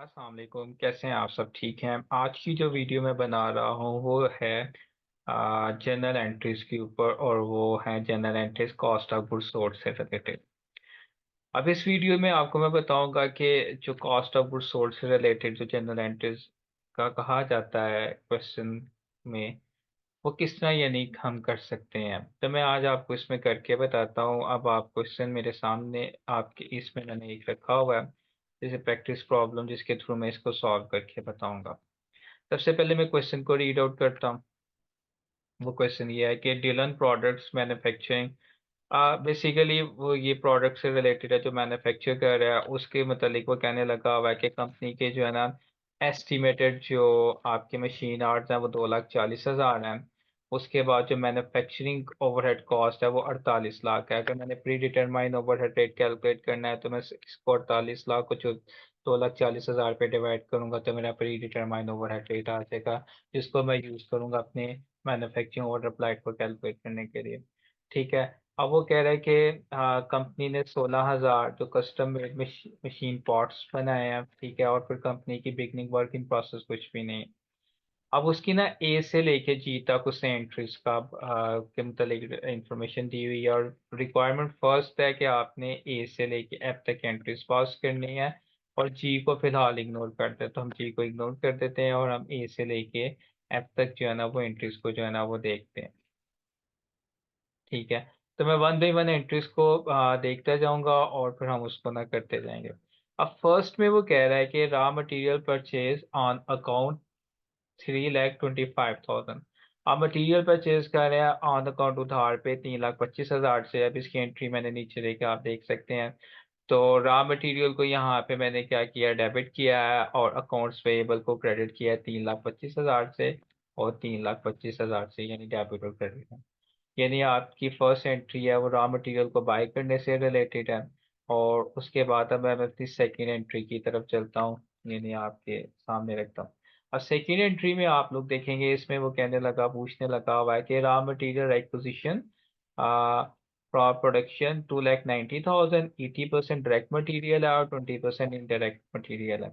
अस्सलाम वालेकुम। कैसे हैं आप? सब ठीक हैं? आज की जो वीडियो मैं बना रहा हूँ वो है जनरल एंट्रीज के ऊपर, और वो है general entries cost of goods sold से रिलेटेड। अब इस वीडियो में आपको मैं बताऊंगा कि जो कॉस्ट ऑफ गुड्स सोल्ड से रिलेटेड जो जनरल एंट्रीज का कहा जाता है क्वेश्चन में, वो किस तरह यानी हम कर सकते हैं। तो मैं आज आपको इसमें करके बताता हूँ। अब आप क्वेश्चन मेरे सामने आपके इसमें मैंने एक रखा हुआ है, जैसे प्रैक्टिस प्रॉब्लम, जिसके थ्रू मैं इसको सॉल्व करके बताऊंगा। सबसे पहले मैं क्वेश्चन को रीड आउट करता हूँ। वो क्वेश्चन ये है कि डिलन प्रोडक्ट्स मैन्युफैक्चरिंग, बेसिकली वो ये प्रोडक्ट से रिलेटेड है जो मैन्युफैक्चर कर रहा है, उसके मतलब वो कहने लगा हुआ है कि कंपनी के जो है ना एस्टिमेटेड जो आपके मशीन आर्ट्स हैं वो 2,40,000 हैं। उसके बाद जो मैन्युफैक्चरिंग ओवरहेड कॉस्ट है वो 48 लाख है। अगर मैंने pre determine overhead rate calculate करना है तो मैं इसको 48 लाख को जो 2,40,000 पे डिवाइड करूंगा तो मेरा प्री डिटरमाइन ओवरहेड रेट आ जाएगा, जिसको मैं यूज करूंगा अपने मैन्युफैक्चरिंग ऑर्डर अप्लाइड को कैलकुलेट करने के लिए। ठीक है। अब वो कह रहे हैं कि कंपनी ने 16,000 जो कस्टम मेड मशीन पार्ट्स बनाए हैं। ठीक है। और फिर कंपनी की बिगनिंग वर्क इन प्रोसेस कुछ भी नहीं। अब उसकी ना ए से लेके जी तक उसने एंट्रीज का के मतलब इंफॉर्मेशन दी हुई है, और रिक्वायरमेंट फर्स्ट है कि आपने ए से लेके एफ तक एंट्रीज पास करनी है, और जी को फिलहाल इग्नोर करते हैं। तो हम जी को इग्नोर कर देते हैं और हम ए से लेके एफ तक जो है ना वो एंट्रीज को जो है ना वो देखते हैं। ठीक है। तो मैं वन बाई वन एंट्रीज को देखता जाऊंगा और फिर हम उसको ना करते जाएंगे। अब फर्स्ट में वो कह रहा है कि raw material purchase on account 3,25,000। आप मटेरियल परचेज कर रहे हैं ऑन अकाउंट उधार पे 3,25,000 से। अब इसकी एंट्री मैंने नीचे लेके आप देख सकते हैं। तो रॉ मटेरियल को यहाँ पे मैंने क्या किया, डेबिट किया है, और अकाउंट्स पेएबल को क्रेडिट किया है 3,25,000 से और 3,25,000 से, यानी डेबिट और क्रेडिट। यानी आपकी फर्स्ट एंट्री है वो रॉ मटेरियल को बाय करने से रिलेटेड है। और उसके बाद अब मैं अपनी सेकेंड एंट्री की तरफ चलता हूँ, यानी आपके सामने रखता हूँ। और सेकेंड एंट्री में आप लोग देखेंगे, इसमें वो कहने लगा, पूछने लगा हुआ है कि raw material acquisition production 2,90,000, 80% direct material है और 20% इनडायरेक्ट मटीरियल है।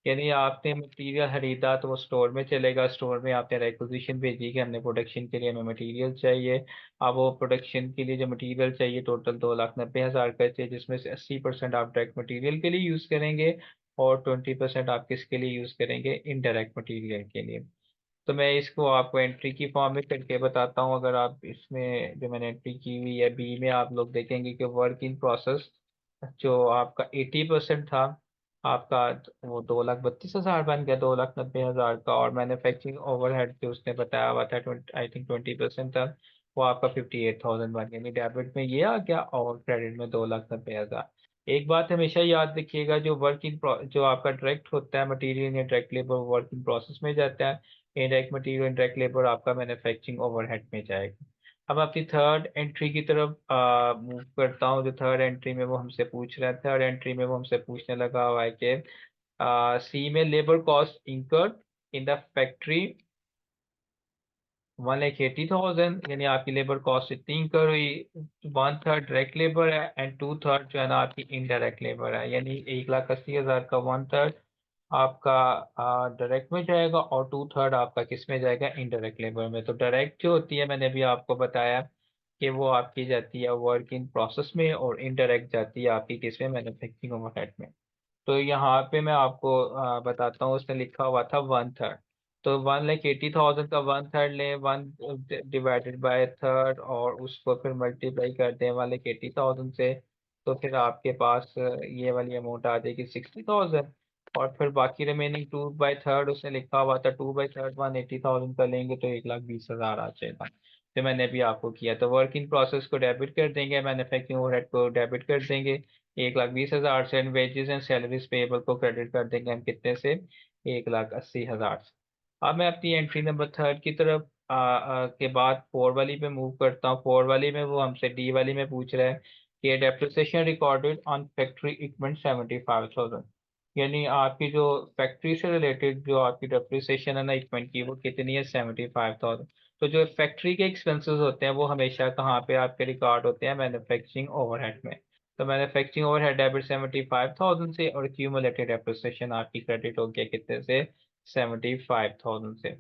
यानी आपने मटेरियल खरीदा तो वो स्टोर में चलेगा, स्टोर में आपने रिक्वेजिशन भेजी कि हमने प्रोडक्शन के लिए हमें मटेरियल चाहिए। अब वो प्रोडक्शन के लिए जो मटेरियल चाहिए टोटल 2,90,000 का चाहिए, जिसमें से 80% आप डायरेक्ट मटेरियल के लिए यूज़ करेंगे और 20% आप किसके लिए यूज़ करेंगे, इनडायरेक्ट मटेरियल के लिए। तो मैं इसको आपको एंट्री की फॉर्म में करके बताता हूँ। अगर आप इसमें जो मैंने एंट्री की हुई है बी में, आप लोग देखेंगे कि वर्क इन प्रोसेस जो आपका 80% था आपका, वो 2,32,000 बन गया, 2,90,000 का। और मैन्युफैक्चरिंग ओवरहेड जो उसने बताया हुआ था, आई थिंक 20% था, वो आपका 58,000 बन गया। यानी डेबिट में ये आ गया और क्रेडिट में 2,90,000। एक बात हमेशा याद रखिएगा, जो जो आपका डायरेक्ट होता है मटेरियल या direct labour, work in process में जाता है। इनडायरेक्ट मटेरियल इनडायरेक्ट लेबर आपका मैन्युफैक्चरिंग ओवरहेड में जाएगा। अब अपनी थर्ड एंट्री की तरफ मूव करता हूँ। जो थर्ड एंट्री में वो हमसे पूछ रहा है, थर्ड एंट्री में वो हमसे पूछने लगा हुआ है कि सी में labour cost incurred in the factory 1,80,000, यानी आपकी लेबर कॉस्ट इतनी इंकर हुई। 1/3 डायरेक्ट लेबर है एंड 2/3 जो है ना आपकी इनडायरेक्ट लेबर है। यानी 1,80,000 का 1/3 आपका डायरेक्ट में जाएगा और 2/3 आपका किस में जाएगा, इनडायरेक्ट लेबर में। तो डायरेक्ट जो होती है मैंने भी आपको बताया कि वो आपकी जाती है वर्क इन प्रोसेस में, और इनडायरेक्ट जाती है आपकी किस में, मैन्युफैक्चरिंग ओवरहेड में। तो यहाँ पे मैं आपको बताता हूँ, उसने लिखा हुआ था 1/3। तो 1,80,000 का 1/3 लें, 1 डिवाइडेड बाय 1/3, और उसको फिर मल्टीप्लाई कर दें 1,80,000 से। तो फिर आपके पास ये वाली अमाउंट आ जाएगी 60,000। और फिर बाकी रिमेनिंग 2/3 उसने लिखा हुआ था, 2/3 180,000 का लेंगे तो 1,20,000 आ जाएगा। तो मैंने अभी आपको किया, तो वर्क इन प्रोसेस को डेबिट कर देंगे, मैन्युफैक्चरिंग ओवरहेड को डेबिट कर देंगे 1,20,000 से, and wages and salaries payable को क्रेडिट कर देंगे हम कितने से, 1,80,000 से। अब मैं अपनी एंट्री नंबर थर्ड की तरफ के बाद फोर वाली पे मूव करता हूँ। फोर वाली में वो हमसे डी वाली में पूछ रहा है कि depreciation recorded on factory equipment 75,000। यानी आपकी जो फैक्ट्री से रिलेटेड जो आपकी डेप्रिसिएशन है ना इक्विपमेंट की, वो कितनी है, 75,000। तो जो फैक्ट्री के एक्सपेंसेस होते हैं वो हमेशा कहाँ पे आपके रिकॉर्ड होते हैं, मैन्युफैक्चरिंग ओवरहेड में। तो मैन्युफैक्चरिंग ओवरहेड डेबिट 75,000 से और क्यूमुलेटेड डेप्रिसिएशन आपकी क्रेडिट हो गया कितने से 75,000 से।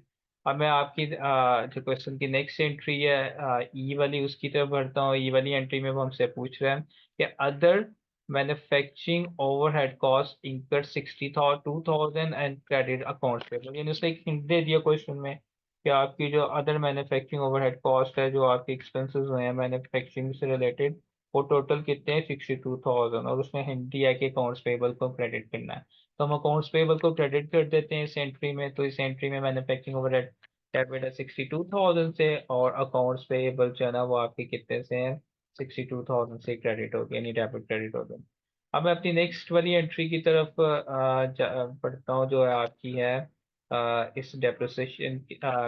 अब मैं आपकी जो क्वेश्चन की नेक्स्ट एंट्री है ई वाली उसकी तरफ बढ़ता हूँ। ई वाली एंट्री में वो हमसे पूछ रहे हैं कि other manufacturing overhead cost incur 62,000 and credit account पे, यानी उसने एक हिंट दे दिया क्वेश्चन में कि आपकी जो अदर मैन्युफैक्चरिंग ओवरहेड कॉस्ट है, जो आपके एक्सपेंसेस हुए हैं मैन्युफैक्चरिंग से रिलेटेड, वो टोटल कितने हैं 62,000, और उसमें हिंट दिया है कि अकाउंट्स पेबल को क्रेडिट करना है। तो हम अकाउंट्स पेबल को क्रेडिट कर देते हैं इस एंट्री में। तो इस एंट्री में मैन्युफैक्चरिंग ओवरहेड डेबिट है 62,000 से और अकाउंट्स पेबल जो है ना वो आपके कितने से हैं 62,000 से क्रेडिट हो गया, यानी डेबिट क्रेडिट हो गया। अब मैं अपनी नेक्स्ट वाली एंट्री की तरफ पढ़ता हूँ जो है आपकी है इस डेप्रिसिएशन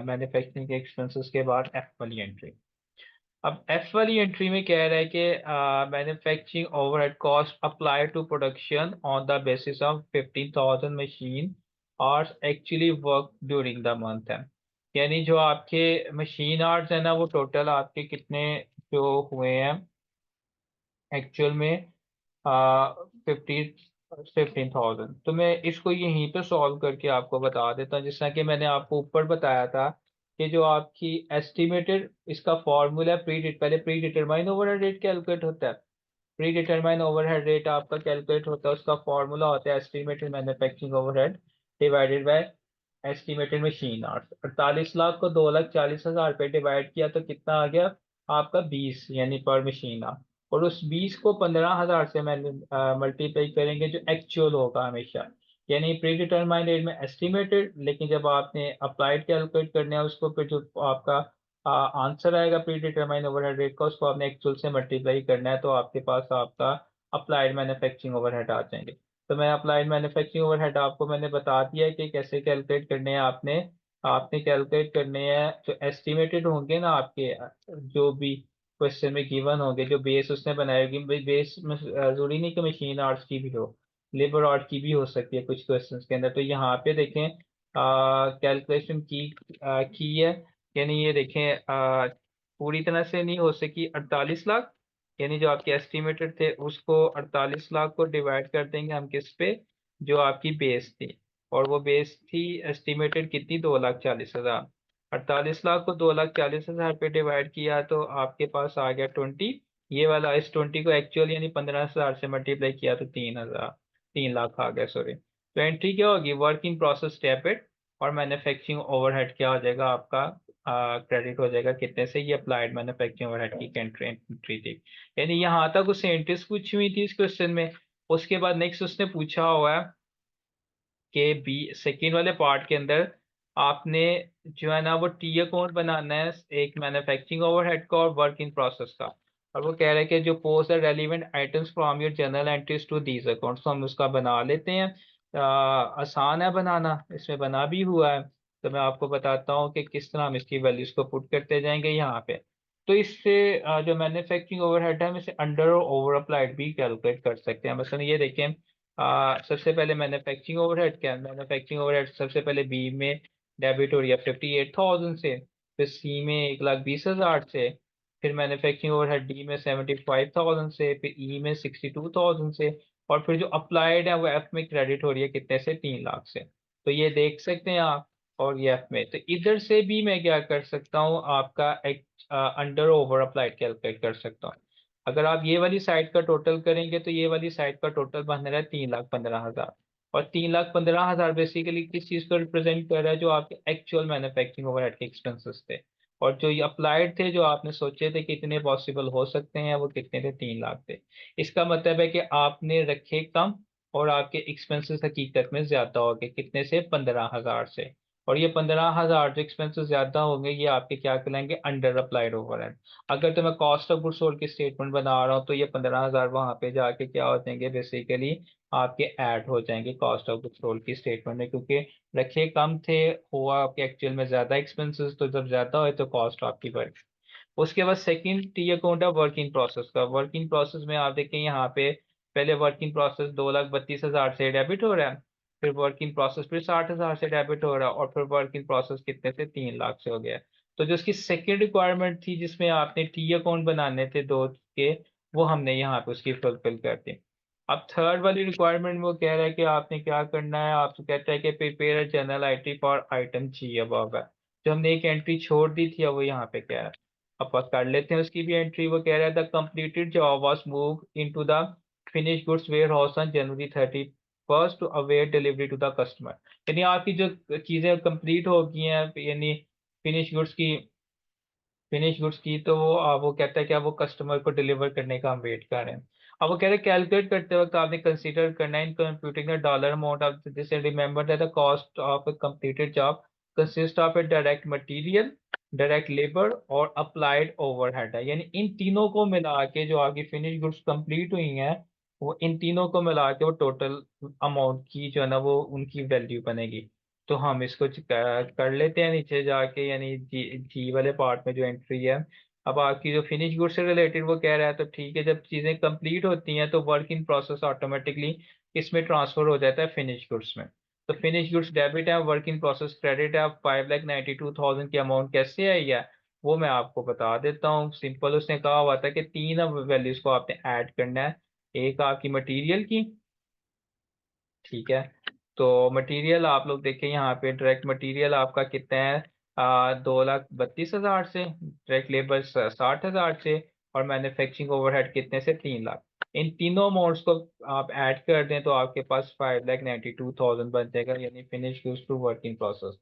मैन्युफैक्चरिंग के एक्सपेंसेस के बाद एफ वाली एंट्री। अब एफ वाली एंट्री में कह रहा है कि manufacturing overhead cost apply to production on the basis of 15,000 machine hours actually work during the month है। यानी जो आपके मशीन आवर्स है ना वो टोटल आपके कितने जो हुए हैं एक्चुअल में 15,000। तो मैं इसको यहीं पे सॉल्व करके आपको बता देता हूँ। जिस तरह कि मैंने आपको ऊपर बताया था कि जो आपकी एस्टिमेटेड इसका फॉर्मूला पहले pre determine overhead rate calculate होता है। प्री डिटरमाइन ओवरहेड रेट आपका कैलकुलेट होता है, उसका फॉर्मूला होता है estimated manufacturing overhead divided by estimated machine hours. 48 lakh को 2,40,000 पे डिवाइड किया तो कितना आ गया आपका 20, यानी पर मशीन आवर। और उस 20 को 15,000 से मल्टीप्लाई करेंगे जो एक्चुअल होगा हमेशा, यानी प्री डिटरमाइंड रेट में एस्टिमेटेड, लेकिन जब आपने अप्लाइड कैलकुलेट करना है उसको, फिर जो आपका आंसर आएगा प्री डिटरमाइंड ओवरहेड रेट का, उसको आपने एक्चुअल से मल्टीप्लाई करना है, तो आपके पास आपका अप्लाइड मैन्युफैक्चरिंग ओवरहेड आ जाएंगे। तो मैं अप्लाइड मैन्युफैक्चरिंग ओवरहेड आपको मैंने बता दिया है कि कैसे कैलकुलेट करने हैं आपने। आपने कैलकुलेट करने हैं जो एस्टिमेटेड होंगे ना आपके जो भी क्वेश्चन में गिवन होंगे, जो बेस उसने बनाई होगी, बेस में जरूरी नहीं कि मशीन आर्ट्स की भी हो, लेबर आर्ट की भी हो सकती है कुछ क्वेश्चंस के अंदर। तो यहाँ पे देखें कैलकुलेशन की है, यानी ये देखें पूरी तरह से नहीं हो सकी। 48 लाख, यानी जो आपके एस्टिमेटेड थे उसको 48 लाख को डिवाइड कर देंगे हम किस पे, जो आपकी बेस थी, और वो बेस थी एस्टिमेटेड कितनी 2,40,000। 48 लाख को 2,40,000 पे डिवाइड किया तो आपके पास आ गया 20। ये वाला इस 20 को एक्चुअल यानी 15,000 से मल्टीप्लाई किया तो 3,000, 3 लाख आ गया, सॉरी। तो एंट्री क्या होगी वर्क इन प्रोसेस डेबिट, और मैन्युफैक्चरिंग ओवरहेड क्या हो जाएगा आपका क्रेडिट हो जाएगा कितने से, ये अप्लाइड मैन्युफैक्चरिंग ओवरहेड की एंट्री थी। यानी यहाँ तक उससे एंट्रीज पूछी हुई थी इस क्वेश्चन में। उसके बाद नेक्स्ट उसने पूछा हुआ है के बी सेकेंड वाले पार्ट के अंदर आपने जो है ना वो टी अकाउंट बनाना है, एक मैन्युफैक्चरिंग ओवरहेड का और वर्क इन प्रोसेस का। और वो कह रहे हैं कि जो post the relevant items from your general entries to these accounts, तो हम उसका बना लेते हैं। आसान है बनाना, इसमें बना भी हुआ है। तो मैं आपको बताता हूँ कि किस तरह हम इसकी वैल्यूज को पुट करते जाएंगे यहाँ पे। तो इससे जो मैन्युफैक्चरिंग ओवरहेड है हम इसे अंडर और ओवर अप्लाइड भी कैलकुलेट कर सकते हैं। मसलन ये देखें सबसे पहले मैन्युफैक्चरिंग ओवरहेड क्या है, मैन्युफैक्चरिंग ओवरहेड सबसे पहले बी में डेबिट हो रही है 58,000 से, फिर सी में 1,20,000 से, फिर मैन्युफैक्चरिंग ओवरहेड डी में 75,000 से, फिर ई में 62,000 से, और फिर जो अप्लाइड है वो एफ में क्रेडिट हो रही है कितने से 3 लाख से। तो ये देख सकते हैं आप। और ये एफ में तो इधर से भी मैं क्या कर सकता हूँ आपका एक अंडर ओवर अप्लाइड कैलकुलेट कर सकता हूँ। अगर आप ये वाली साइड का टोटल करेंगे तो ये वाली साइड का टोटल बन रहा है 3,15,000। और 3,15,000 बेसिकली किस चीज को रिप्रेजेंट कर रहा है, जो आपके एक्चुअल मैन्युफैक्चरिंग ओवरहेड के एक्सपेंसेस थे, और जो ये अप्लाइड थे जो आपने सोचे थे कितने पॉसिबल हो सकते हैं वो कितने थे 3 लाख थे। इसका मतलब है कि आपने रखे कम और आपके एक्सपेंसेस हकीकत में ज्यादा हो गए, कितने से 15,000 से। और ये 15,000 जो एक्सपेंसेस ज्यादा होंगे ये आपके क्या कहलाएंगे अंडर अप्लाइड ओवरहेड। अगर तो मैं कॉस्ट ऑफ गुड्स सोल्ड की स्टेटमेंट बना रहा हूँ तो ये 15,000 वहां पे जाके क्या हो जाएंगे बेसिकली आपके ऐड हो जाएंगे कॉस्ट ऑफ गुड्स सोल्ड की स्टेटमेंट में, क्योंकि रखे कम थे, हुआ आपके एक्चुअल में ज्यादा एक्सपेंसेस, तो जब ज्यादा हो तो कॉस्ट आपकी बढ़। उसके बाद सेकंड टी अकाउंट है वर्किंग प्रोसेस का। वर्किंग प्रोसेस में आप देखें यहाँ पे पहले वर्किंग प्रोसेस 2,32,000 से डेबिट हो रहा है, फिर वर्किंग प्रोसेस फिर 60,000 से डेबिट हो रहा है, और फिर वर्किंग प्रोसेस कितने से 3 लाख से हो गया। तो जो उसकी सेकंड रिक्वायरमेंट थी जिसमें आपने टी अकाउंट बनाने थे दो के, वो हमने यहाँ पे उसकी फुलफिल कर दी। अब थर्ड वाली रिक्वायरमेंट वो कह रहा है कि आपने क्या करना है, आपसे कहता है कि prepare general IT for item G above है। जो हमने एक एंट्री छोड़ दी थी, अब वो यहाँ पे क्या है, अब बस कर लेते हैं उसकी भी एंट्री। वो कह रहा है the completed job was move into the finish goods warehouse on January 31st to await delivery to the customer. यानी आपकी जो चीजें कंप्लीट हो गई हैं, यानी फिनिश गुड्स की फिनिश गुड्स की, तो वो कहता है कि अब वो कस्टमर को डिलीवर करने का हम वेट कर रहे हैं। अब वो कह रहे हैं कैलकुलेट करते वक्त आपने कंसीडर करना है in computing the dollar amount of this and remember that the cost of a completed job consist of A direct material, direct labour और अप्लाइड ओवरहेड है। यानी इन तीनों को मिला के जो आपकी फिनिश गुड्स कंप्लीट हुई हैं, वो इन तीनों को मिला के वो टोटल अमाउंट की जो है ना वो उनकी वैल्यू बनेगी। तो हम इसको कर लेते हैं नीचे जाके, यानी जी वाले पार्ट में जो एंट्री है। अब आपकी जो फिनिश गुड से रिलेटेड वो कह रहा है, तो ठीक है, जब चीज़ें कंप्लीट होती हैं तो वर्क इन प्रोसेस ऑटोमेटिकली इसमें ट्रांसफर हो जाता है फिनिश गुड्स में। तो फिनिश गुड्स डेबिट है, वर्क इन प्रोसेस क्रेडिट है। अब 5,92,000 की अमाउंट कैसे आई है वो मैं आपको बता देता हूँ। सिंपल, उसने कहा हुआ था कि तीन वैल्यूज को आपने ऐड करना है। एक आपकी मटीरियल की, ठीक है। तो मटेरियल आप लोग देखें यहाँ पे, डायरेक्ट मटेरियल आपका कितना है, 2,32,000 से, डायरेक्ट लेबर 60,000 से, और मैन्युफैक्चरिंग ओवरहेड कितने से, 3 लाख। इन तीनों अमाउंट्स को आप ऐड कर दें तो आपके पास 5,92,000 बन जाएगा, यानी finish goods to work in process.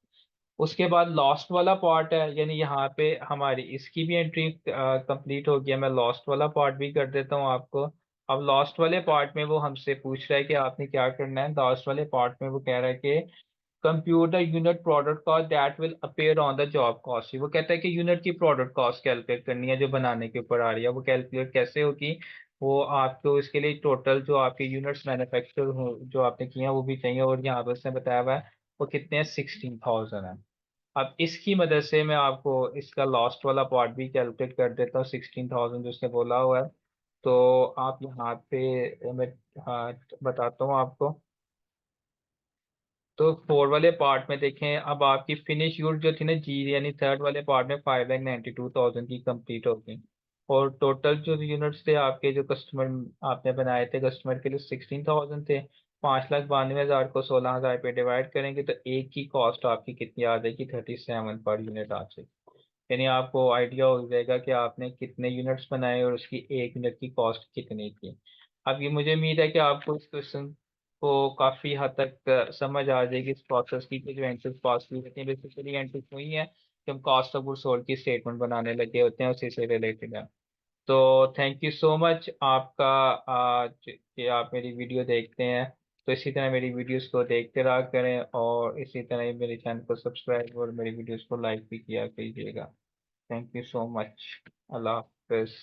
उसके बाद लास्ट वाला पार्ट है, यानी यहाँ पे हमारी इसकी भी एंट्री कंप्लीट हो गया। मैं लास्ट वाला पार्ट भी कर देता हूँ आपको। अब लास्ट वाले पार्ट में वो हमसे पूछ रहा है कि आपने क्या करना है। लास्ट वाले पार्ट में वो कह रहा है कि compute the unit product cost that will appear on the job cost. वो कहता है कि यूनिट की प्रोडक्ट कॉस्ट कैलकुलेट करनी है जो बनाने के ऊपर आ रही है। वो कैलकुलेट कैसे होगी, वो आपको इसके लिए टोटल जो आपके यूनिट्स मैन्युफैक्चर हो जो आपने किए हैं वो भी चाहिए, और यहाँ पर उसने बताया हुआ है वो कितने हैं, 16,000 है। अब इसकी मदद से मैं आपको इसका लास्ट वाला पार्ट भी कैलकुलेट कर देता हूँ, 16,000 जो उसने बोला हुआ है। तो आप यहाँ पे मैं, हाँ, बताता हूँ आपको। तो फोर वाले पार्ट में देखें, अब आपकी फिनिश यूनिट जो थी ना जी, यानी थर्ड वाले पार्ट में 5,92,000 की कंप्लीट हो गई। और टोटल जो यूनिट्स थे आपके, जो कस्टमर आपने बनाए थे कस्टमर के लिए, 16,000 थे। 5,92,000 को 16,000 पे डिवाइड करेंगे तो एक की कॉस्ट आपकी कितनी आ जाएगी, 37 पर यूनिट आ जाएगी। यानी आपको आइडिया हो जाएगा कि आपने कितने यूनिट्स बनाए और उसकी एक यूनिट की कॉस्ट कितनी थी। अब ये मुझे उम्मीद है कि आपको इस क्वेश्चन को काफ़ी हद तक समझ आ जाएगी इस प्रोसेस की, कि जो एंट्रीज पास की जाती हैं बेसिकली एंट्रीज वही है कि हम कॉस्ट ऑफ गुड्स सोल्ड की स्टेटमेंट बनाने लगे होते हैं, उसी से रिलेटेड है। तो थैंक यू सो मच आपका, कि आप मेरी वीडियो देखते हैं। तो इसी तरह मेरी वीडियोस को देखते रहा करें, और इसी तरह ही मेरे चैनल को सब्सक्राइब और मेरी वीडियोस को लाइक भी किया कीजिएगा। Thank you so much. Allah Hafiz.